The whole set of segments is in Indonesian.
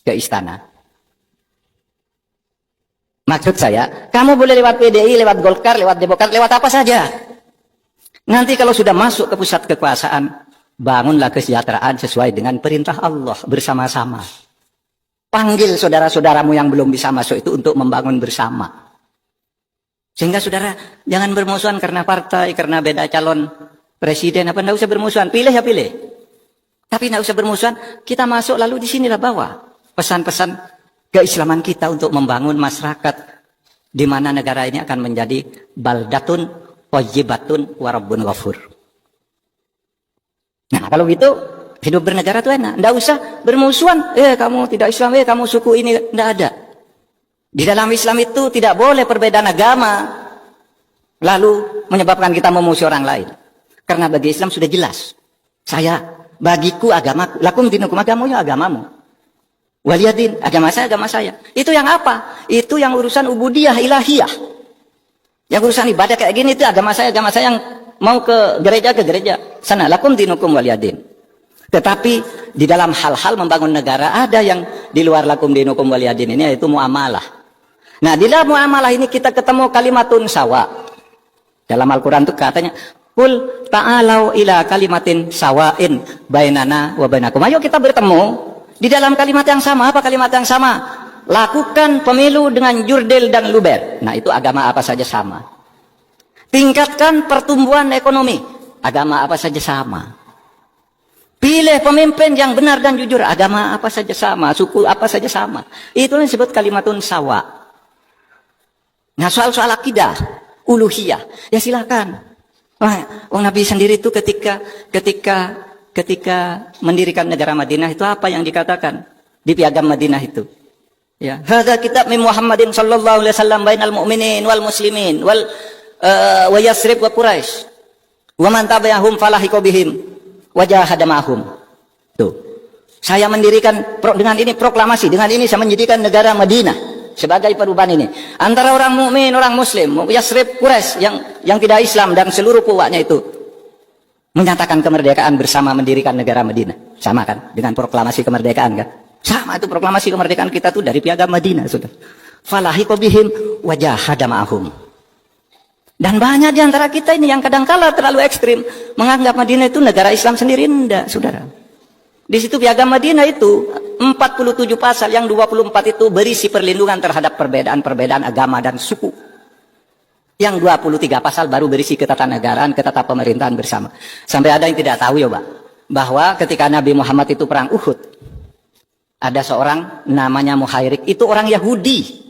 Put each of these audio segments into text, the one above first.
ke istana. Maksud saya, kamu boleh lewat PDI, lewat Golkar, lewat Demokrat, lewat apa saja. Nanti kalau sudah masuk ke pusat kekuasaan, bangunlah kesejahteraan sesuai dengan perintah Allah bersama-sama. Panggil saudara-saudaramu yang belum bisa masuk itu untuk membangun bersama. Sehingga saudara jangan bermusuhan karena partai, karena beda calon presiden, apa, enggak usah bermusuhan. Pilih ya pilih. Tapi enggak usah bermusuhan, kita masuk lalu di sinilah bawa pesan-pesan keislaman kita untuk membangun masyarakat di mana negara ini akan menjadi baldatun thayyibatun wa rabbun ghafur. Nah, kalau gitu hidup bernegara itu enak. Enggak usah bermusuhan. Kamu tidak Islam, kamu suku ini, enggak ada. Di dalam Islam itu tidak boleh perbedaan agama lalu menyebabkan kita memusuhi orang lain. Karena bagi Islam sudah jelas. Bagiku agamaku, lakum dinukum, agamamu ya agamamu. Waliyadin, agama saya. Itu yang apa? Itu yang urusan ubudiyah ilahiyah. Yang urusan ibadah kayak gini itu agama saya yang mau ke gereja sana, lakum dinukum waliyadin. Tetapi di dalam hal-hal membangun negara ada yang di luar lakum dinukum waliyadin ini, yaitu muamalah. Nah, di dalam muamalah ini kita ketemu kalimatun sawa. Dalam Al-Quran itu katanya, Qul ta'alau ila kalimatin sawain bainana wa bainakum. Ayo kita bertemu di dalam kalimat yang sama. Apa kalimat yang sama? Lakukan pemilu dengan jurdil dan luber. Nah, itu agama apa saja sama. Tingkatkan pertumbuhan ekonomi. Agama apa saja sama. Pilih pemimpin yang benar dan jujur. Agama apa saja sama. Suku apa saja sama. Itu yang disebut kalimatun sawa. Nah, soal-soal akidah, uluhiyah, ya silakan. Nabi sendiri itu ketika mendirikan negara Madinah itu apa yang dikatakan di piagam Madinah itu? Ya, hadza kitab min Muhammadin sallallahu alaihi wasallam bainal mu'minin wal muslimin wa Yasrib wa Quraisy. Wa man tabi'ahum falahiqa bihim wa jahada ma'hum. Tuh. Saya mendirikan dengan ini proklamasi, dengan ini saya mendirikan negara Madinah sebagai perubahan ini antara orang mukmin, orang muslim, Yasrib, Quraisy yang tidak Islam dan seluruh kuwaknya itu menyatakan kemerdekaan bersama mendirikan negara Madinah. Sama kan dengan proklamasi kemerdekaan kan? Sama itu proklamasi kemerdekaan kita tuh dari piagam Madinah, sudah. Falahiqa bihim wa jahada ma'hum. Dan banyak di antara kita ini yang kadang-kala terlalu ekstrim menganggap Madinah itu negara Islam sendiri. Enggak, saudara. Di situ piagam Madinah itu 47 pasal, yang 24 itu berisi perlindungan terhadap perbedaan agama dan suku. Yang 23 pasal baru berisi ketatanegaraan, pemerintahan bersama. Sampai ada yang tidak tahu ya Pak, bahwa ketika Nabi Muhammad itu perang Uhud, ada seorang namanya Muhairik, itu orang Yahudi.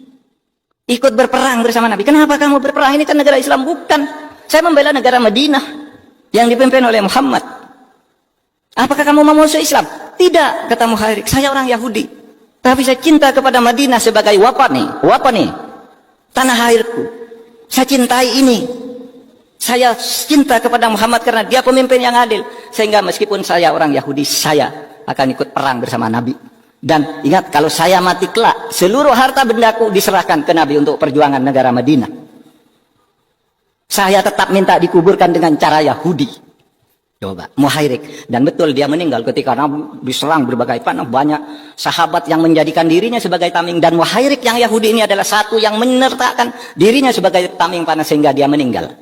Ikut berperang bersama Nabi. Kenapa kamu berperang? Ini kan negara Islam. Bukan. Saya membela negara Madinah yang dipimpin oleh Muhammad. Apakah kamu mau masuk Islam? Tidak, kata Muhairik. Saya orang Yahudi. Tapi saya cinta kepada Madinah sebagai wapani. Tanah airku. Saya cintai ini. Saya cinta kepada Muhammad karena dia pemimpin yang adil. Sehingga meskipun saya orang Yahudi, saya akan ikut perang bersama Nabi. Dan ingat, kalau saya mati kelak, seluruh harta bendaku diserahkan ke Nabi untuk perjuangan negara Madinah. Saya tetap minta dikuburkan dengan cara Yahudi. Coba, Muhairik. Dan betul dia meninggal ketika Nabi diserang berbagai panah. Banyak sahabat yang menjadikan dirinya sebagai tameng. Dan Muhairik yang Yahudi ini adalah satu yang menyertakan dirinya sebagai tameng panah sehingga dia meninggal.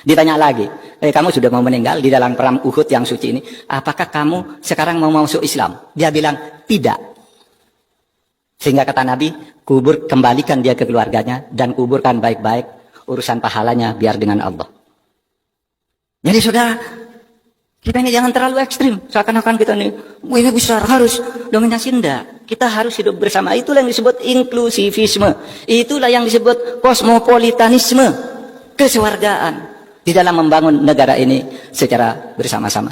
Ditanya lagi, kamu sudah mau meninggal di dalam perang Uhud yang suci ini, apakah kamu sekarang mau masuk Islam? Dia bilang, tidak. Sehingga kata Nabi, kembalikan dia ke keluarganya dan kuburkan baik-baik, urusan pahalanya biar dengan Allah. Jadi saudara, kita ini jangan terlalu ekstrim. Seakan-akan kita ini besar, harus dominasi. Enggak. Kita harus hidup bersama. Itulah yang disebut inklusivisme. Itulah yang disebut kosmopolitanisme. Kesewargaan. Di dalam membangun negara ini secara bersama-sama.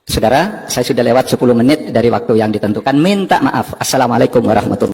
Saudara, saya sudah lewat 10 menit dari waktu yang ditentukan. Minta maaf. Assalamualaikum warahmatullahi wabarakatuh.